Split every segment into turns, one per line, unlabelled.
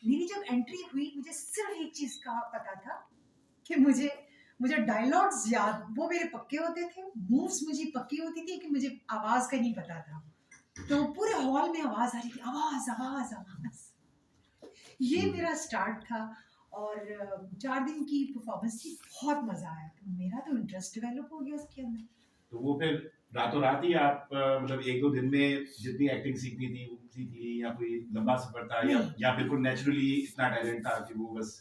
मेरी जब एंट्री हुई मुझे सिर्फ एक चीज़ का पता था कि मुझे मुझे डायलॉग्स याद वो मेरे पक्के होते थे, मूव्स मुझे पक्की होती थी कि मुझे आवाज़ का नहीं पता था। तो पूरे हॉल में आवाज़ आ रही थी, आवाज़, आवाज़, आवाज़। ये
हम्म।
मेरा स्टार्ट था और 4 दिन की परफॉर्मेंस थी, बहुत मज़ा आया। तो मेरा तो इंटरेस्ट डेवलप हो गया उसके अंदर।
तो वो फिर रातों रात ही आप मतलब 1-2 दिन में जितनी एक्टिंग सीखनी थी वो सीख ली, या कोई लंबा सफर था,
नहीं,
या बिल्कुल नेचुरली इतना टैलेंट था कि वो बस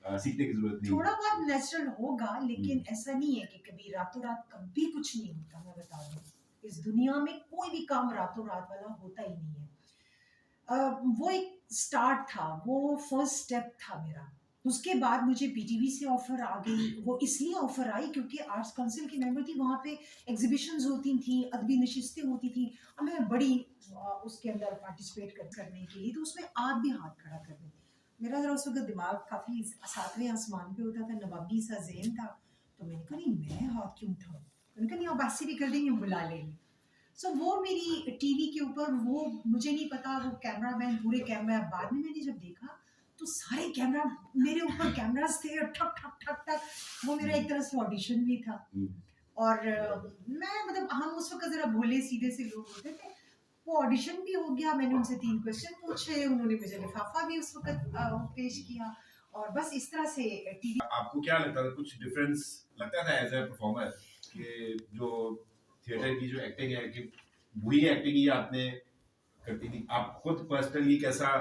सीखने की जरूरत नहीं
थोड़ा
थी?
बहुत नेचुरल होगा,
हम्म।
लेकिन ऐसा नहीं है कि कभी रातों रात कभी कुछ नहीं होता। मैं बता दूं, इस दुनिया में कोई भी काम रातों रात वाला होता ही नहीं है। वो एक स्टार्ट था, वो फर्स्ट स्टेप था मेरा। उसके बाद मुझे पीटीवी से ऑफर आ गई। वो इसलिए ऑफर आई क्योंकि आर्ट्स काउंसिल की मेंबर थी, वहाँ पे एग्जीबिशंस होती थी, अदबी नशिस्तें होती थी। अब मैं बड़ी उसके अंदर पार्टिसिपेट करने के लिए, तो उसमें आप भी हाथ खड़ा कर दें। मेरा जरा उस वक्त दिमाग काफी सातवें आसमान पे होता था, नवाबी सा ज़हन था। तो मैंने कहा नहीं, मैं हाथ क्यों उठाऊं। मैंने कहा नहीं, आप ऐसे भी कर देंगे, बुला लेंगे। वो मेरी टीवी के ऊपर, वो मुझे नहीं पता, वो कैमरामैन पूरे कैमरा, बाद में मैंने जब देखा तो सारे कैमरा मेरे ऊपर कैमरास थे और ठक ठक ठक ठक। वो मेरा एक तरह से ऑडिशन भी था। और मैं मतलब हम उस वक्त जरा भोले सीधे से लोग होते थे। वो ऑडिशन भी हो गया, मैंने उनसे 3 क्वेश्चन पूछे, उन्होंने मुझे लिफाफा भी उस वक्त पेश किया। और बस इस तरह से टीवी।
आपको क्या लगता था, कुछ डिफरेंस लगता था एज ए परफॉर्मर कि जो थिएटर की जो एक्टिंग है कि वही एक्टिंग ही आपने करती थी? आप खुद पर्सनली कैसा,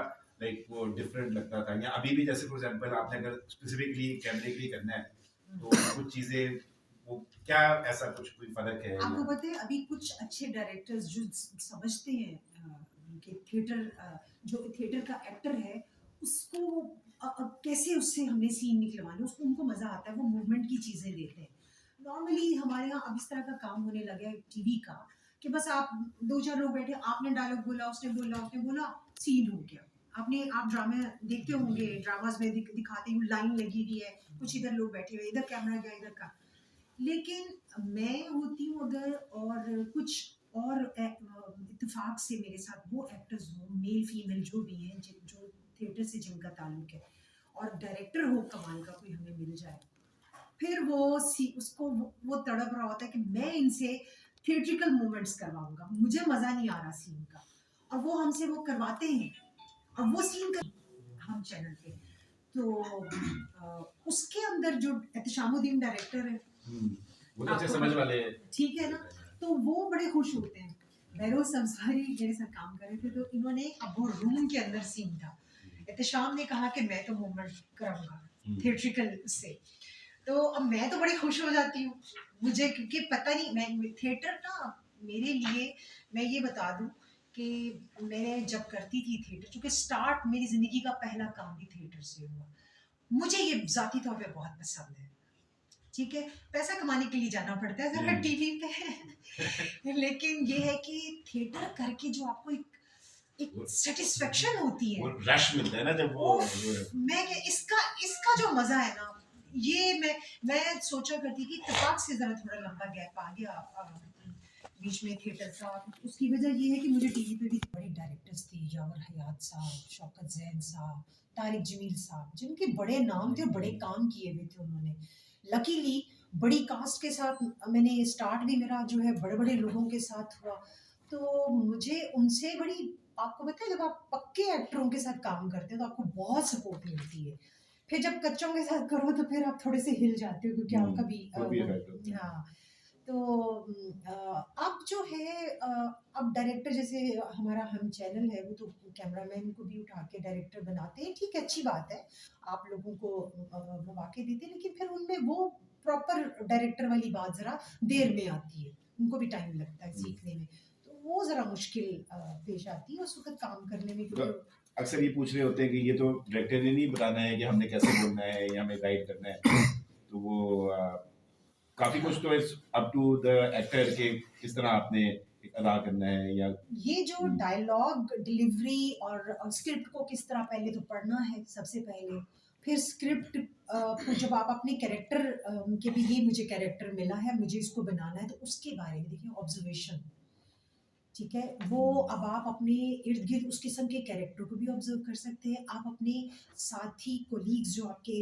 लाइक वो डिफरेंट लगता था? या अभी भी जैसे फॉर एग्जांपल आपने अगर स्पेसिफिकली कैमरे के लिए करना है तो कुछ चीजें वो क्या, ऐसा कुछ कोई फर्क है
आपको
या?
पता है, अभी कुछ अच्छे डायरेक्टर्स जो समझते हैं कि थिएटर, जो थिएटर का एक्टर है उसको कैसे उससे हमने सीन निकलवाने, उसको उनको मजा आता है, वो मूवमेंट की चीजें देते हैं। नॉर्मली हमारे यहाँ अब इस तरह का काम होने लगा है टीवी का, कि बस आप 2-4 लोग बैठे, आपने डायलॉग बोला, उसने बोला, सीन हो गया। आप ड्रामे देखते होंगे, ड्रामास में दिखाते हुए लाइन लगी हुई है, कुछ इधर लोग बैठे हुए, इधर कैमरा गया, इधर का। लेकिन मैं होती हूँ अगर, और कुछ और इत्तेफाक से मेरे साथ वो एक्टर्स हों, मेल फीमेल जो भी हैं, जो थिएटर से जिनका ताल्लुक है, और डायरेक्टर हो कमाल का कोई हमें मिल जाए, फिर उसको वो तड़प रहा होता है कि मैं इनसे थिएट्रिकल मूवमेंट्स करवाऊंगा, मुझे मजा नहीं आ रहा सीन का, और वो हमसे वो करवाते हैं, और वो सीन कर हम चैनल पे। तो उसके अंदर जो एहतशामुद्दीन डायरेक्टर है,
वो तो अच्छे
आपको
समझ वाले
ठीक है ना, तो वो बड़े खुश होते हैं। बहरोज अंसारी मेरे साथ काम कर रहे थे, तो इन्होंने, अब वो रूम के अंदर सीन था, एहतशाम ने कहा कि मैं तो मूवमेंट कराऊंगा थिएट्रिकल से। तो अब मैं तो बड़ी खुश हो जाती हूँ, मुझे क्योंकि पता नहीं, मैं थिएटर ना मेरे लिए, मैं ये बता दूं कि मैं जब करती थी थिएटर, क्योंकि स्टार्ट मेरी जिंदगी का पहला काम भी थिएटर से हुआ, मुझे ये जाती तौर पे बहुत पसंद है। ठीक है, पैसा कमाने के लिए जाना पड़ता है जरा टीवी पे लेकिन ये है कि थिएटर करके जो आपको एक सेटिस्फेक्शन होती है,
वो रश मिलता है ना जब वो
मैं क्या, इसका इसका जो मजा है ना, ये मैं सोचा करती थी। इत्तेफाक से जरा थोड़ा लंबा गैप आ गया बीच में थिएटर का। उसकी वजह ये है कि मुझे टीवी पे भी बड़े डायरेक्टर्स थे, यावर हयात साहब, शौकत जैन साहब, तारिक जमील साहब, जिनके बड़े नाम थे और बड़े काम किए हुए थे उन्होंने। लकीली बड़ी कास्ट के साथ मैंने स्टार्ट भी मेरा जो है बड़े बड़े लोगों के साथ हुआ। तो मुझे उनसे बड़ी, आपको पता है जब आप पक्के एक्टरों के साथ काम करते हो तो आपको बहुत सपोर्ट मिलती है। फिर जब कच्चों के साथ करो तो फिर आप थोड़े से हिल जाते हो, क्योंकि आपका भी
खुद भी इफेक्ट होता है।
हाँ। तो अब जो है अब डायरेक्टर, जैसे हमारा हम चैनल है, वो तो कैमरामैन को भी उठा के डायरेक्टर बनाते हैं, ठीक है, अच्छी बात है, आप लोगों को वो वाक़ई देते हैं, लेकिन फिर उनमें वो प्रॉपर डायरेक्टर वाली बात ज़रा देर में आती है, उनको भी टाइम लगता है सीखने में, तो वो ज़रा मुश्किल पेश आती है उस वक़्त काम करने में,
तो
क्योंकि
अक्सर ये पूछ रहे होते हैं कि ये तो डायरेक्टर ने नहीं बताना है कि हमने कैसे बोलना है या हमें गाइड करना है, तो वो काफी कुछ तो it's up to the actor के किस तरह आपने अदा करना है या।
ये जो डायलॉग डिलीवरी और स्क्रिप्ट को किस तरह पहले तो पढ़ना है सबसे पहले, फिर स्क्रिप्ट को जब आप अपने कैरेक्टर के भी, ये मुझे कैरेक्टर मिला है, मुझे इसको बनाना है, तो उसके बारे में देखिए ऑब्जर्वेशन, ठीक है, वो अब आप अपने इर्द गिर्द उस किस्म के कैरेक्टर को भी ऑब्जर्व कर सकते हैं, आप अपने साथी कोलीग्स जो आपके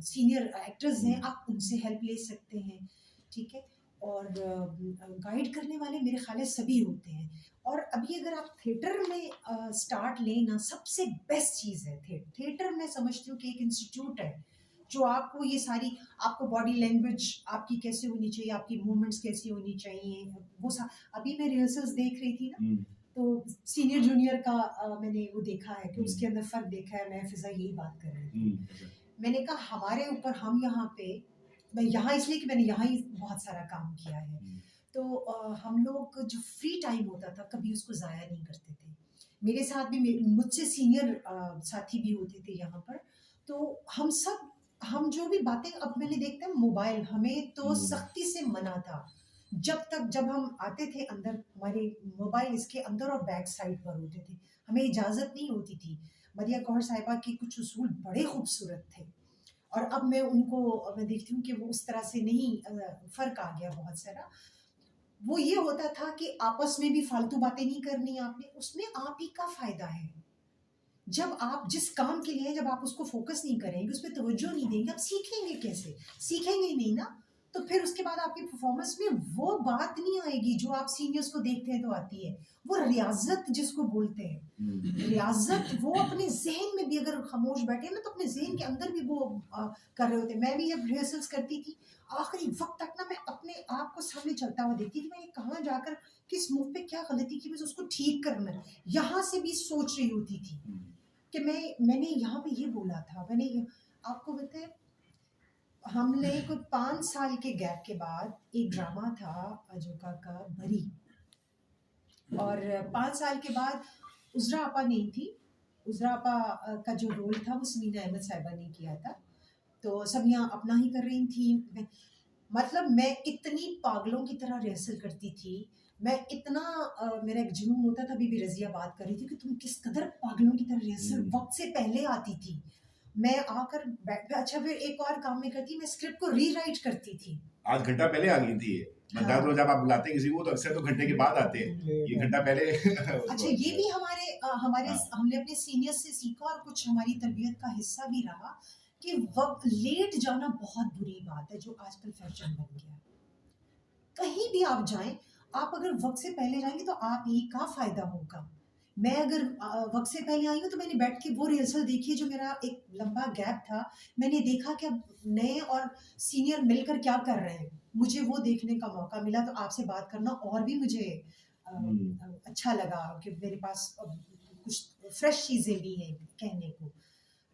सीनियर एक्टर्स हैं आप उनसे हेल्प ले सकते हैं, ठीक है। और गाइड करने वाले मेरे ख्याल है सभी होते हैं। और अभी अगर आप थिएटर में स्टार्ट लें ना, सबसे बेस्ट चीज़ है थिएटर। मैं समझती हूँ कि एक इंस्टीट्यूट है जो आपको ये सारी, आपको बॉडी लैंग्वेज आपकी कैसे होनी चाहिए, आपकी मूवमेंट्स कैसी होनी चाहिए, वो अभी मैं रिहर्सल्स देख रही थी ना, तो सीनियर जूनियर का मैंने वो देखा है कि उसके अंदर फ़र्क देखा है। मैं फिज़ा यही बात कर रही थी। मैंने कहा हमारे ऊपर, हम यहाँ पे, मैं यहाँ इसलिए कि मैंने यहाँ ही बहुत सारा काम किया है, तो हम लोग जो फ्री टाइम होता था कभी उसको ज़ाया नहीं करते थे। मेरे साथ भी मुझसे सीनियर साथी भी होते थे यहाँ पर, तो हम जो भी बातें, अब मैंने देखता है मोबाइल, हमें तो सख्ती से मना था। जब हम आते थे अंदर, हमारे मोबाइल इसके अंदर और बैक साइड पर होते थे, हमें इजाज़त नहीं होती थी। मरिया कौहर साहिबा के कुछ उसूल बड़े खूबसूरत थे, और अब मैं देखती हूँ कि वो उस तरह से नहीं, फ़र्क आ गया बहुत सारा। वो ये होता था कि आपस में भी फालतू बातें नहीं करनी आपने, उसमें आप ही का फ़ायदा है। जब आप जिस काम के लिए हैं, जब आप उसको फ़ोकस नहीं करेंगे, उस पे तवज्जो नहीं देंगे, आप सीखेंगे कैसे? सीखेंगे ही नहीं ना, तो फिर उसके बाद आपकी परफ़ॉर्मेंस में वो बात नहीं आएगी जो आप सीनियर्स को देखते हैं तो आती है। वो रियाज़त जिसको बोलते हैं। रियाज़त वो अपने ज़हन में भी अगर खामोश बैठे हैं ना, तो अपने ज़हन के अंदर भी वो कर रहे होते हैं। मैं भी जब रिहर्सल्स करती थी, आखिरी वक़्त तक ना मैं अपने आप को सामने चलता हुआ देखती थी, मैंने कहाँ जाकर किस मूव पे क्या गलती की, मुझे उसको ठीक करना है। यहाँ से भी सोच रही होती थी कि मैंने यहाँ पे ये बोला था, आपको पता है, हमने कोई 5 साल के गैप के बाद एक ड्रामा था अजोका का बरी, और 5 साल के बाद उज़रा आपा नहीं थी। उज़रा आपा का जो रोल था वो समीना अहमद साहिबा ने किया था, तो समिया अपना ही कर रही थी। मतलब मैं इतनी पागलों की तरह रिहर्सल करती थी, मैं इतना मेरा एक जुनून होता था। अभी भी रज़िया बात कर रही थी कि तुम किस कदर पागलों की तरह रिहर्सल वक़्त से पहले आती थी। मैं आकर अच्छा फिर एक और काम मैं करती, मैं स्क्रिप्ट को रीराइट करती थी।
आज घंटा पहले आ गई थी ये, मतलब
हाँ।
तो जब आप बुलाते हैं किसी को तो अक्सर तो घंटे के बाद आते हैं, ये घंटा पहले
अच्छा, ये भी हमारे
हाँ।
हमने अपने सीनियर्स से सीखा, और कुछ हमारी तरबियत का हिस्सा भी रहा कि वक़्त लेट जाना बहुत बुरी बात है, जो आजकल फैशन बन गया है। कहीं भी आप जाएँ, आप अगर वक़्त से पहले जाएँगे तो आप ही का फ़ायदा होगा। मैं अगर वक़्त से पहले आई हूँ तो मैंने बैठ के वो रिहर्सल देखी है जो मेरा एक लंबा गैप था। मैंने देखा कि अब नए और सीनियर मिलकर क्या कर रहे हैं। मुझे वो देखने का मौका मिला, तो आपसे बात करना और भी मुझे अच्छा लगा कि मेरे पास कुछ फ्रेश चीज़ें भी हैं कहने को।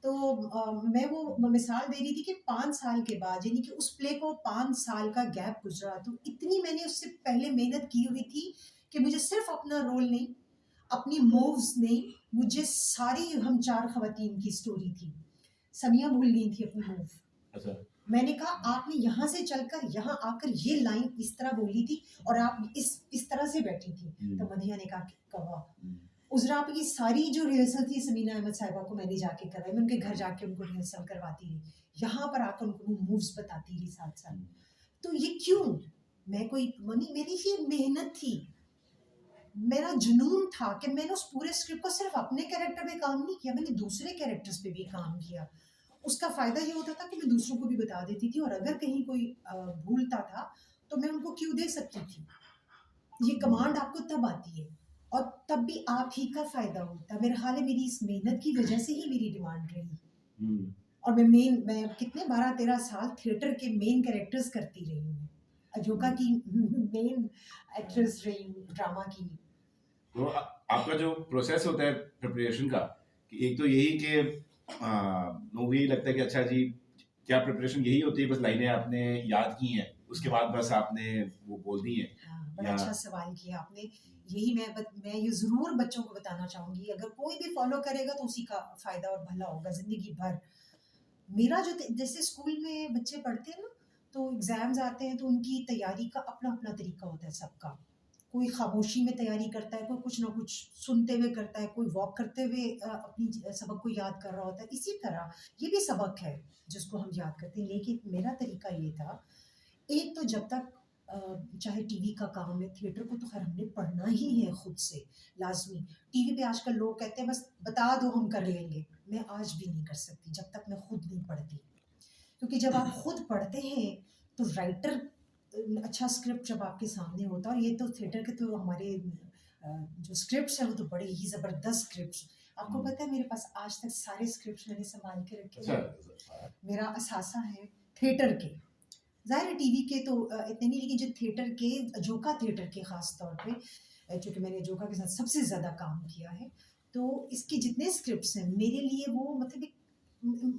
तो मैं वो मिसाल दे रही थी कि 5 साल के बाद, यानी कि उस प्ले को 5 साल का गैप गुज़रा, तो इतनी मैंने उससे पहले मेहनत की हुई थी कि मुझे सिर्फ़ अपना रोल नहीं, अपनी मूव्स नहीं, मुझे सारी हम 4 ख़वातीन की स्टोरी थी। समिया भूल गई थी अपनी मूव।
अच्छा।
मैंने कहा आपने यहाँ से चलकर यहाँ आकर ये लाइन इस तरह बोली थी और आप इस तरह से बैठी थी। तो मदीहा ने कहा कि कवा। उज़रा आपकी सारी जो रिहर्सल थी समीना अहमद साहिबा को मैंने जाके करवाई। मैं उनके घर जाके उनको रिहर्सल करवाती रही। यहाँ पर आकर उनको वो मूव्स बताती रही साथ-साथ। तो ये क्यों? मैं कोई मनी मेरी ये मेहनत थी। मेरा जुनून था कि मैंने उस पूरे स्क्रिप्ट को सिर्फ़ अपने कैरेक्टर पे काम नहीं किया, मैंने दूसरे कैरेक्टर्स पे भी काम किया। उसका फ़ायदा ये होता था कि मैं दूसरों को भी बता देती थी, और अगर कहीं कोई भूलता था, तो मैं उनको क्यू दे सकती थी। ये कमांड आपको तब आती है, और तब भी आप ही का फ़ायदा होता है। मेरा ख़्याल है मेरी इस मेहनत की वज़ह से ही मेरी डिमांड रही। और मैं कितने 12-13 साल थिएटर के मेन कैरेक्टर्स करती रही हूँ। अजोका की मेन एक्ट्रेस रही हूँ ड्रामा की।
तो आपका जो प्रोसेस होता है प्रिपरेशन का, कि एक तो यही कि मूवी लगता है कि अच्छा जी, क्या प्रिपरेशन यही होती है, बस लाइनें आपने याद की हैं, उसके बाद बस आपने वो बोल दी हैं?
हाँ, बड़ा
या
अच्छा सवाल किया आपने। यही मैं ये ज़रूर बच्चों को बताना चाहूँगी, अगर कोई भी फ़ॉलो करेगा तो उसी का फ़ायदा और भला होगा ज़िंदगी भर। मेरा जो जैसे स्कूल में बच्चे पढ़ते हैं ना, तो एग्ज़ाम्स आते हैं तो उनकी तैयारी का अपना-अपना तरीका होता है सबका। कोई खामोशी में तैयारी करता है, कोई कुछ ना कुछ सुनते हुए करता है, कोई वॉक करते हुए अपनी सबक को याद कर रहा होता है। इसी तरह ये भी सबक है जिसको हम याद करते हैं, लेकिन मेरा तरीका ये था, एक तो जब तक चाहे टीवी का काम है, थिएटर को तो खैर हमने पढ़ना ही है खुद से, लाजमी। टीवी पे आजकल लोग कहते हैं बस बता दो हम कर लेंगे, मैं आज भी नहीं कर सकती जब तक मैं खुद नहीं पढ़ती, क्योंकि जब आप खुद पढ़ते हैं तो राइटर अच्छा स्क्रिप्ट जब आपके सामने होता है, और ये तो थिएटर के तो हमारे जो स्क्रिप्ट्स हैं वो तो बड़े ही ज़बरदस्त स्क्रिप्ट्स। आपको पता है मेरे पास आज तक सारे स्क्रिप्ट्स मैंने संभाल के रखे हैं। मेरा असासा है थिएटर के, ज़ाहिर है टीवी के तो इतने नहीं, लेकिन जो थिएटर के, जोका थिएटर के ख़ास तौर पे, चूँकि मैंने जोका के साथ सबसे ज़्यादा काम किया है, तो इसके जितने स्क्रिप्ट्स हैं मेरे लिए वो मतलब एक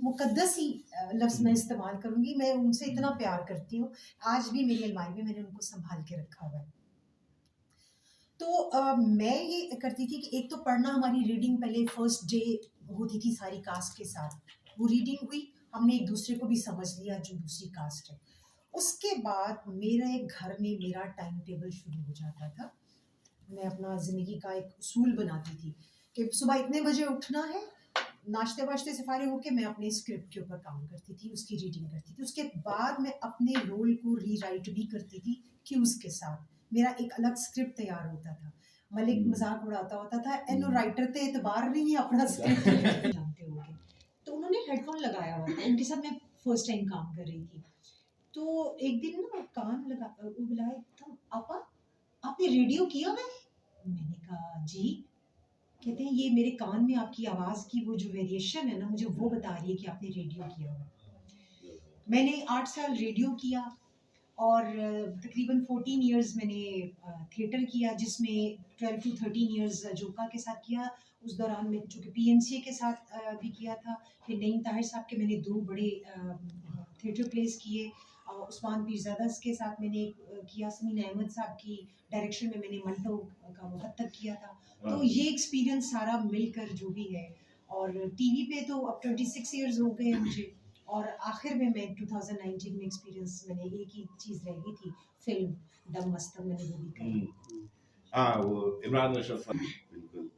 मुकद्दस ही लफ्ज़ मैं इस्तेमाल करूँगी, मैं उनसे इतना प्यार करती हूँ। आज भी मेरी अलमारी में मैंने उनको सँभाल के रखा हुआ है। तो मैं ये करती थी कि एक तो पढ़ना, हमारी रीडिंग पहले फर्स्ट डे होती थी सारी कास्ट के साथ, वो रीडिंग हुई, हमने एक दूसरे को भी समझ लिया जो दूसरी कास्ट है। उसके बाद मेरे घर में मेरा टाइम टेबल शुरू हो जाता था। मैं अपना ज़िंदगी का एक उसूल बनाती थी कि सुबह इतने बजे उठना है, नाश्ते वाश्ते से फारिग होके मैं अपने स्क्रिप्ट के ऊपर काम करती थी, उसकी रीडिंग करती थी। उसके बाद मैं अपने रोल को रीराइट भी करती थी क्यूज़ के साथ। मेरा एक अलग स्क्रिप्ट तैयार होता था। मलिक मजाक उड़ाता होता था, एनो राइटर ते एतबार नहीं अपना स्क्रिप्ट जानते होगे। तो उन्होंने हेडफोन लगाया हुआ था, उनके साथ मैं फर्स्ट टाइम काम कर रही थी। तो एक दिन ना कान लगा, वो बुलाए, तो आपा आपने रेडियो किया है? मैंने कहा जी। कहते हैं ये मेरे कान में आपकी आवाज़ की वो जो वेरिएशन है ना, मुझे वो बता रही है कि आपने रेडियो किया हुआ। मैंने 8 साल रेडियो किया और तकरीबन 14 इयर्स मैंने थिएटर किया, जिसमें 12 टू 13 इयर्स जोका के साथ किया। उस दौरान मैं चूँकि पीएनसी के साथ भी किया था। फिर नईम ताहिर साहब के मैंने 2 बड़े थिएटर प्लेस किए। उस्मान पीरज़ादा के साथ मैंने किया। समीन अहमद साहब की डायरेक्शन में मैंने मंटो का मुहत्तब किया था। तो ये एक्सपीरियंस सारा मिलकर जो भी है, और टीवी पे तो अब 26 इयर्स हो गए हैं मुझे, और आखिर में मैं 2019 में एक्सपीरियंस, मैंने एक ही चीज़ रह गई थी, फिल्म डम मस्तक मैंने वो भी करी।
हाँ, वो इमरान अशरफ साहब, बिल्कुल।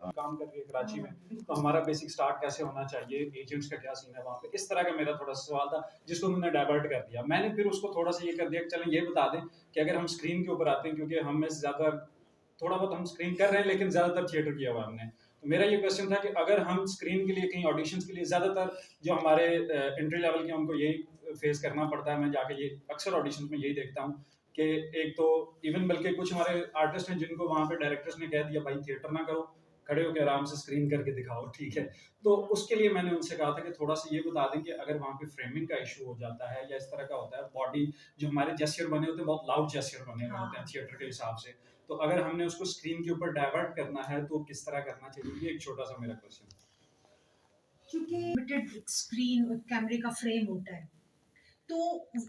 काम करके कराची में, तो हमारा बेसिक स्टार्ट कैसे होना चाहिए, एजेंट्स का क्या सीन है वहाँ पे, इस तरह का मेरा थोड़ा सा सवाल था, जिसको उन्होंने डाइवर्ट कर दिया। मैंने फिर उसको थोड़ा सा ये कर दिया कि चलें ये बता दें कि अगर हम स्क्रीन के ऊपर आते हैं, क्योंकि हम में से ज़्यादा थोड़ा बहुत हम स्क्रीन कर रहे हैं लेकिन ज़्यादातर थिएटर किया हुआ हमने, तो मेरा ये क्वेश्चन था कि अगर हम स्क्रीन के लिए कहीं ऑडिशंस के लिए, ज़्यादातर जो हमारे एंट्री लेवल के उनको यही फेस करना पड़ता है, मैं जाके ये अक्सर ऑडिशन में यही देखता हूँ कि एक तो इवन बल्कि कुछ हमारे आर्टिस्ट हैं जिनको वहाँ पे डायरेक्टर्स ने कह दिया भाई थिएटर ना करो, खड़े होकर आराम से स्क्रीन करके दिखाओ, ठीक है। तो उसके लिए मैंने उनसे कहा था कि थोड़ा सा ये बता दें कि अगर वहाँ पे फ्रेमिंग का इशू हो जाता है या इस तरह का होता है, बॉडी जो हमारे जेस्चर बने होते हैं बहुत लाउड जेस्चर बने हुए होते हैं थिएटर के हिसाब से, तो अगर हमने उसको स्क्रीन के ऊपर डाइवर्ट करना है तो किस तरह करना चाहिए, ये एक छोटा सा मेरा क्वेश्चन।
क्योंकि लिमिटेड स्क्रीन कैमरे का फ्रेम होता है, तो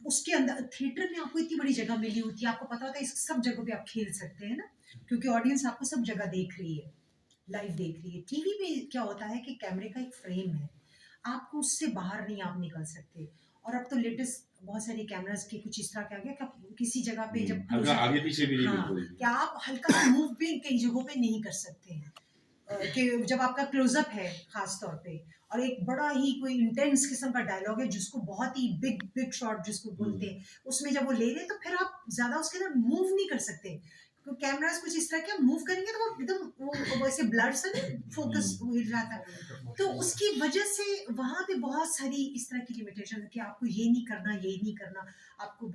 उसके अंदर थिएटर में आपको इतनी बड़ी जगह मिली होती है, आपको पता होता है इस सब जगहों पे आप खेल सकते हैं ना, क्योंकि ऑडियंस आपको सब जगह देख रही है, लाइव देख रही है। टीवी में क्या होता है कि कैमरे का एक फ्रेम है, आपको उससे बाहर नहीं आप निकल सकते। और अब तो लेटेस्ट बहुत सारे कैमरास के कुछ इस तरह के आ गया कि आप किसी जगह पे जब
हल्का आगे पीछे भी नहीं,
हाँ,
बिल्कुल भी।
कि आप हल्का सा मूव भी कई जगहों पे नहीं कर सकते हैं। कि जब आपका क्लोजअप है खास तौर पे, और एक बड़ा ही कोई इंटेंस किस्म का डायलॉग है जिसको बहुत ही बिग बिग शॉट जिसको बोलते हैं, उसमें जब वो ले रहे हैं तो फिर आप ज्यादा उसके अंदर मूव नहीं कर सकते, क्योंकि कैमरास कुछ इस तरह के मूव करेंगे तो वो एकदम वो वैसे ब्लड से नहीं फोकस हिल रहा था, तो उसकी वजह से वहां पे बहुत सारी इस तरह की लिमिटेशन है कि आपको ये नहीं करना, ये नहीं करना, आपको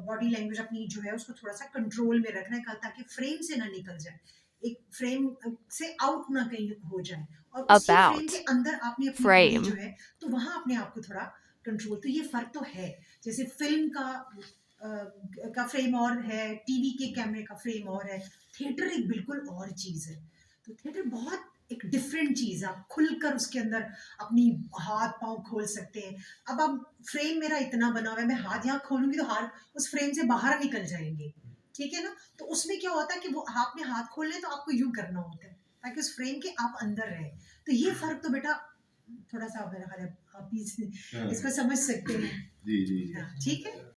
बॉडी लैंग्वेज अपनी जो है उसको थोड़ा सा कंट्रोल में रखना है ताकि फ्रेम से ना निकल जाए, एक फ्रेम से आउट ना कहीं हो जाए, और उसी फ्रेम के अंदर आपने अपनी
frame.
जो है तो वहां अपने आप को थोड़ा कंट्रोल, तो ये फर्क तो है। जैसे फिल्म का फ्रेम और है, टीवी के कैमरे का फ्रेम और है, थिएटर एक बिल्कुल और चीज है। तो थिएटर बहुत एक डिफरेंट चीज है, आप खुलकर उसके अंदर अपनी हाथ पांव खोल सकते हैं। अब फ्रेम मेरा इतना बना हुआ है, मैं हाथ यहाँ खोलूंगी तो हाथ उस फ्रेम से बाहर निकल जाएंगे, ठीक है ना। तो उसमें क्या होता है कि वो आपने हाथ खोलने तो आपको यूं करना होता है ताकि उस फ्रेम के आप अंदर रहे। तो ये फर्क तो बेटा थोड़ा सा मेरा ख्याल है आप इसको समझ सकते हैं।
जी जी।
हाँ, ठीक है।